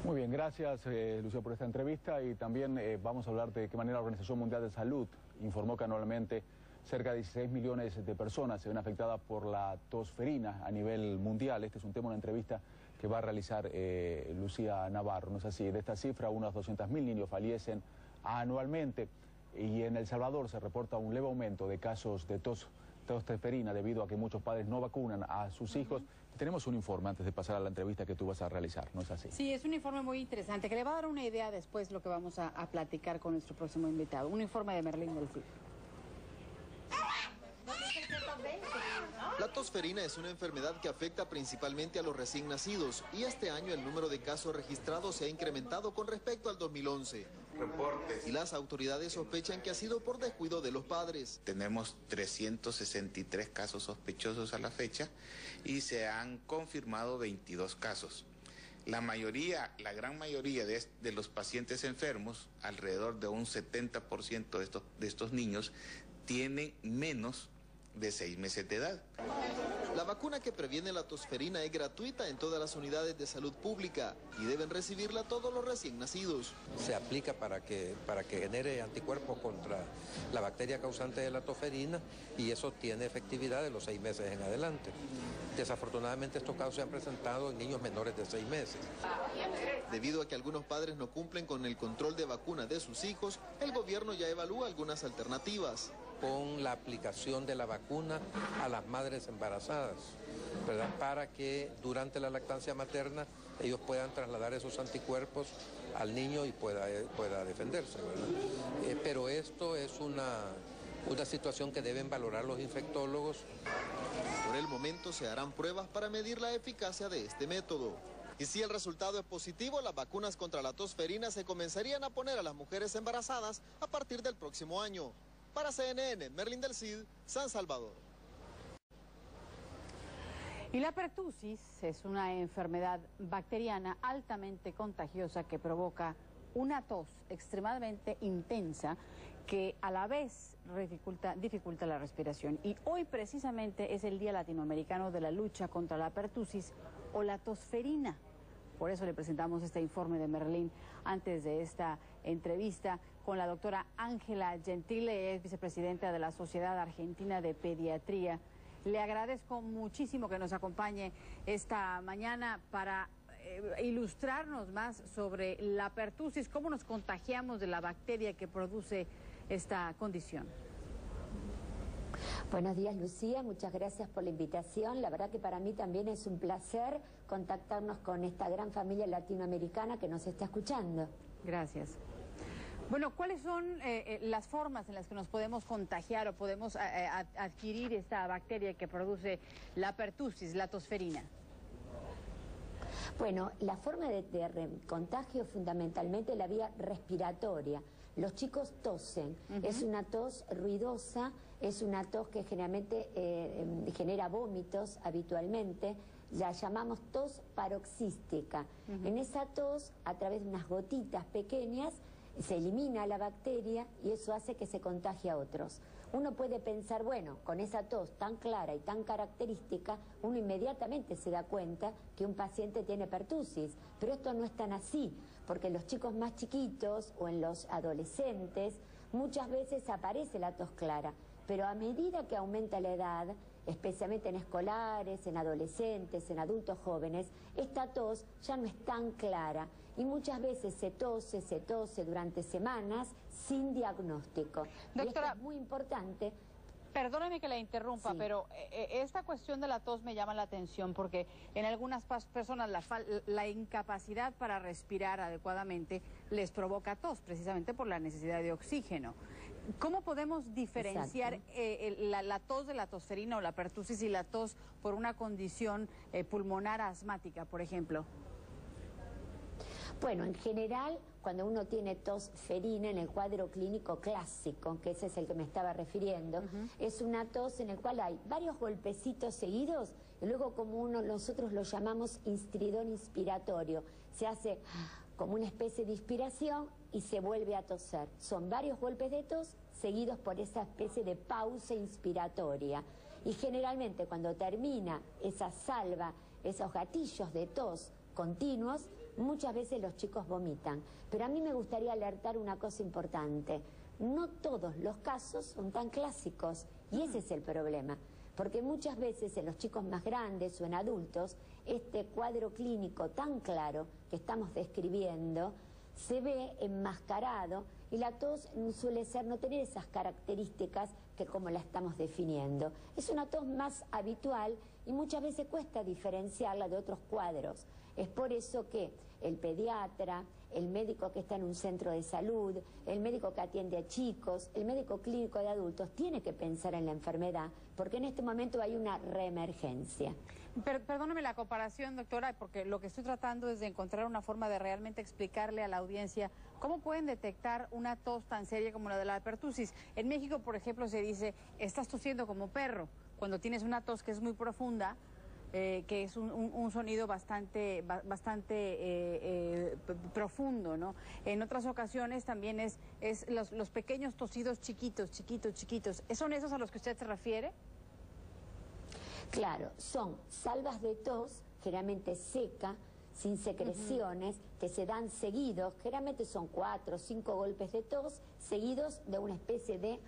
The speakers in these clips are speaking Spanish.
Muy bien, gracias Lucio por esta entrevista y también vamos a hablar de qué manera la Organización Mundial de Salud informó que anualmente cerca de 16 millones de personas se ven afectadas por la tosferina a nivel mundial. Este es un tema, una entrevista que va a realizar Lucía Navarro. No es así, de esta cifra unos 200.000 niños fallecen anualmente y en El Salvador se reporta un leve aumento de casos de tosferina debido a que muchos padres no vacunan a sus hijos. Tenemos un informe antes de pasar a la entrevista que tú vas a realizar, ¿no es así? Sí, es un informe muy interesante que le va a dar una idea después lo que vamos a platicar con nuestro próximo invitado. Un informe de Merlín del Cid. La tosferina es una enfermedad que afecta principalmente a los recién nacidos y este año el número de casos registrados se ha incrementado con respecto al 2011. Y las autoridades sospechan que ha sido por descuido de los padres. Tenemos 363 casos sospechosos a la fecha y se han confirmado 22 casos. La gran mayoría de los pacientes enfermos, alrededor de un 70% de estos niños, tienen menos de 6 meses de edad. La vacuna que previene la tosferina es gratuita en todas las unidades de salud pública y deben recibirla todos los recién nacidos. Se aplica para que genere anticuerpos contra la bacteria causante de la tosferina y eso tiene efectividad de los 6 meses en adelante. Desafortunadamente estos casos se han presentado en niños menores de 6 meses. Debido a que algunos padres no cumplen con el control de vacuna de sus hijos, el gobierno ya evalúa algunas alternativas. Con la aplicación de la vacuna a las madres embarazadas, ¿verdad? Para que durante la lactancia materna ellos puedan trasladar esos anticuerpos al niño y pueda defenderse, ¿verdad? Pero esto es una situación que deben valorar los infectólogos. Por el momento se harán pruebas para medir la eficacia de este método. Y si el resultado es positivo, las vacunas contra la tosferina se comenzarían a poner a las mujeres embarazadas a partir del próximo año. Para CNN, Merlín del Cid, San Salvador. Y la pertusis es una enfermedad bacteriana altamente contagiosa que provoca una tos extremadamente intensa que a la vez dificulta la respiración. Y hoy precisamente es el Día Latinoamericano de la lucha contra la pertusis o la tosferina. Por eso le presentamos este informe de Merlín antes de esta entrevista con la doctora Ángela Gentile, es vicepresidenta de la Sociedad Argentina de Pediatría. Le agradezco muchísimo que nos acompañe esta mañana para ilustrarnos más sobre la pertusis, cómo nos contagiamos de la bacteria que produce esta condición. Buenos días, Lucía, muchas gracias por la invitación. La verdad que para mí también es un placer contactarnos con esta gran familia latinoamericana que nos está escuchando. Gracias. Bueno, ¿cuáles son las formas en las que nos podemos contagiar o podemos adquirir esta bacteria que produce la pertusis, la tosferina? Bueno, la forma de contagio fundamentalmente la vía respiratoria. Los chicos tosen, es una tos ruidosa, es una tos que generalmente genera vómitos habitualmente, la llamamos tos paroxística. En esa tos, a través de unas gotitas pequeñas, se elimina la bacteria y eso hace que se contagie a otros. Uno puede pensar, bueno, con esa tos tan clara y tan característica, uno inmediatamente se da cuenta que un paciente tiene pertusis, pero esto no es tan así, porque en los chicos más chiquitos o en los adolescentes muchas veces aparece la tos clara, pero a medida que aumenta la edad, especialmente en escolares, en adolescentes, en adultos jóvenes, esta tos ya no es tan clara y muchas veces se tose durante semanas sin diagnóstico. Doctora, y esto es muy importante. Perdóneme que la interrumpa, Sí. pero esta cuestión de la tos me llama la atención porque en algunas personas la incapacidad para respirar adecuadamente les provoca tos, precisamente por la necesidad de oxígeno. ¿Cómo podemos diferenciar la tos de la tosferina o la pertusis y la tos por una condición pulmonar asmática, por ejemplo? Bueno, en general, cuando uno tiene tosferina en el cuadro clínico clásico, que ese es el que me estaba refiriendo, es una tos en el cual hay varios golpecitos seguidos y luego como nosotros lo llamamos instridón inspiratorio, se hace como una especie de inspiración y se vuelve a toser. Son varios golpes de tos seguidos por esa especie de pausa inspiratoria. Y generalmente cuando termina esa salva, esos gatillos de tos continuos, muchas veces los chicos vomitan. Pero a mí me gustaría alertar una cosa importante. No todos los casos son tan clásicos y ese es el problema. Porque muchas veces en los chicos más grandes o en adultos, este cuadro clínico tan claro que estamos describiendo se ve enmascarado y la tos suele ser no tener esas características que como la estamos definiendo. Es una tos más habitual y muchas veces cuesta diferenciarla de otros cuadros. Es por eso que el pediatra, el médico que está en un centro de salud, el médico que atiende a chicos, el médico clínico de adultos, tiene que pensar en la enfermedad, porque en este momento hay una reemergencia. Perdóneme la comparación, doctora, porque lo que estoy tratando es de encontrar una forma de realmente explicarle a la audiencia cómo pueden detectar una tos tan seria como la de la pertusis. En México, por ejemplo, se dice, estás tosiendo como perro, cuando tienes una tos que es muy profunda, que es un sonido bastante profundo, ¿no? En otras ocasiones también es los pequeños tosidos chiquitos. ¿Son esos a los que usted se refiere? Claro, son salvas de tos, generalmente seca, sin secreciones, que se dan seguidos, generalmente son 4 o 5 golpes de tos, seguidos de una especie de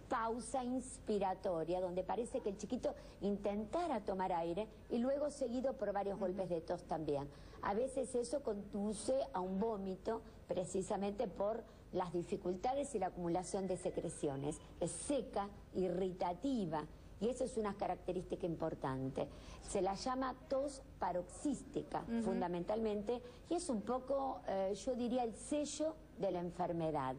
pausa inspiratoria, donde parece que el chiquito intentara tomar aire y luego seguido por varios golpes de tos también. A veces eso conduce a un vómito precisamente por las dificultades y la acumulación de secreciones. Es seca, irritativa y eso es una característica importante. Se la llama tos paroxística fundamentalmente y es un poco, yo diría, el sello de la enfermedad.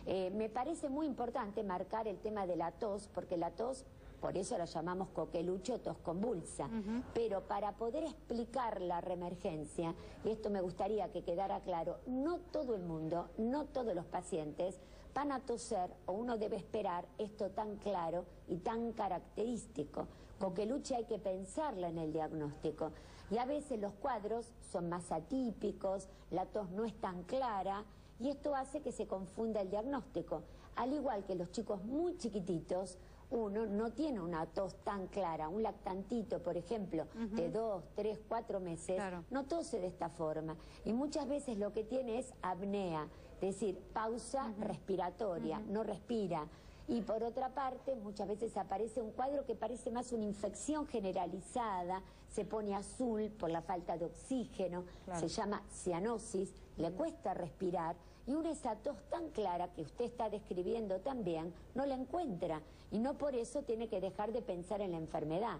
Me parece muy importante marcar el tema de la tos, porque la tos, por eso la llamamos coqueluche o tos convulsa, pero para poder explicar la reemergencia, y esto me gustaría que quedara claro, no todo el mundo, no todos los pacientes van a toser o uno debe esperar esto tan claro y tan característico. Coqueluche hay que pensarla en el diagnóstico y a veces los cuadros son más atípicos, la tos no es tan clara, y esto hace que se confunda el diagnóstico. Al igual que los chicos muy chiquititos, uno no tiene una tos tan clara. Un lactantito, por ejemplo, de 2, 3, 4 meses, no tose de esta forma. Y muchas veces lo que tiene es apnea, es decir, pausa respiratoria, no respira. Y por otra parte, muchas veces aparece un cuadro que parece más una infección generalizada, se pone azul por la falta de oxígeno, se llama cianosis, le cuesta respirar, y esa tos tan clara que usted está describiendo también, no la encuentra, y no por eso tiene que dejar de pensar en la enfermedad.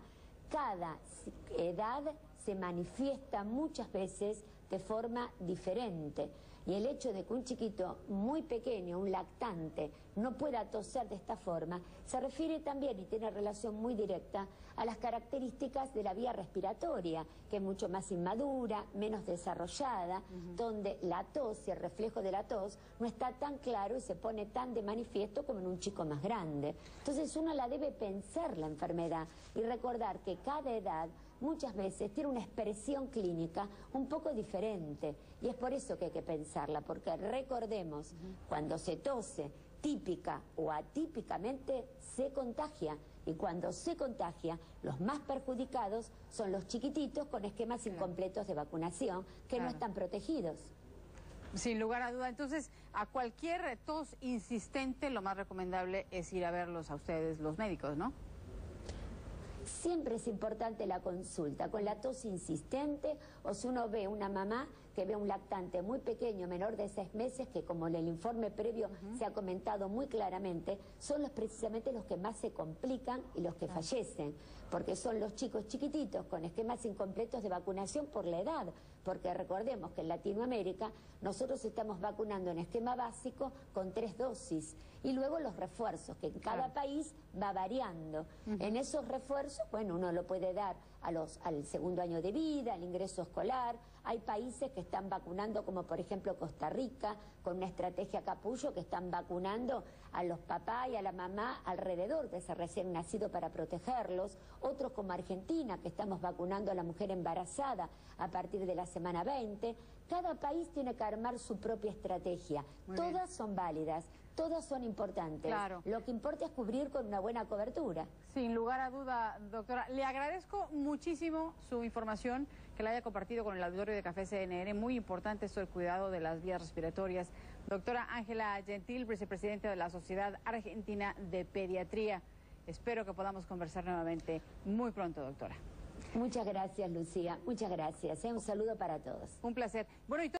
Cada edad se manifiesta muchas veces de forma diferente. Y el hecho de que un chiquito muy pequeño, un lactante, no pueda toser de esta forma, se refiere también y tiene relación muy directa a las características de la vía respiratoria, que es mucho más inmadura, menos desarrollada, donde la tos y el reflejo de la tos no está tan claro y se pone tan de manifiesto como en un chico más grande. Entonces uno la debe pensar la enfermedad y recordar que cada edad muchas veces tiene una expresión clínica un poco diferente y es por eso que hay que pensarla, porque recordemos, cuando se tose típica o atípicamente se contagia y cuando se contagia los más perjudicados son los chiquititos con esquemas incompletos de vacunación que no están protegidos. Sin lugar a duda. Entonces, a cualquier tos insistente lo más recomendable es ir a verlos a ustedes los médicos, ¿no? Siempre es importante la consulta con la tos insistente o si uno ve una mamá que ve un lactante muy pequeño, menor de 6 meses, que como en el informe previo se ha comentado muy claramente, son precisamente los que más se complican y los que fallecen, porque son los chicos chiquititos con esquemas incompletos de vacunación por la edad, porque recordemos que en Latinoamérica nosotros estamos vacunando en esquema básico con 3 dosis y luego los refuerzos, que en cada país va variando. En esos refuerzos, bueno, uno lo puede dar al segundo año de vida, al ingreso escolar. Hay países que están vacunando, como por ejemplo Costa Rica, con una estrategia capullo, que están vacunando a los papás y a la mamá alrededor de ese recién nacido para protegerlos. Otros como Argentina, que estamos vacunando a la mujer embarazada a partir de la semana 20. Cada país tiene que armar su propia estrategia. Todas son válidas, todas son importantes. Claro. Lo que importa es cubrir con una buena cobertura. Sin lugar a duda, doctora. Le agradezco muchísimo su información, que la haya compartido con el auditorio de Café CNN. Muy importante esto del cuidado de las vías respiratorias. Doctora Ángela Gentil, vicepresidenta de la Sociedad Argentina de Pediatría. Espero que podamos conversar nuevamente muy pronto, doctora. Muchas gracias, Lucía. Muchas gracias. Un saludo para todos. Un placer. Bueno, y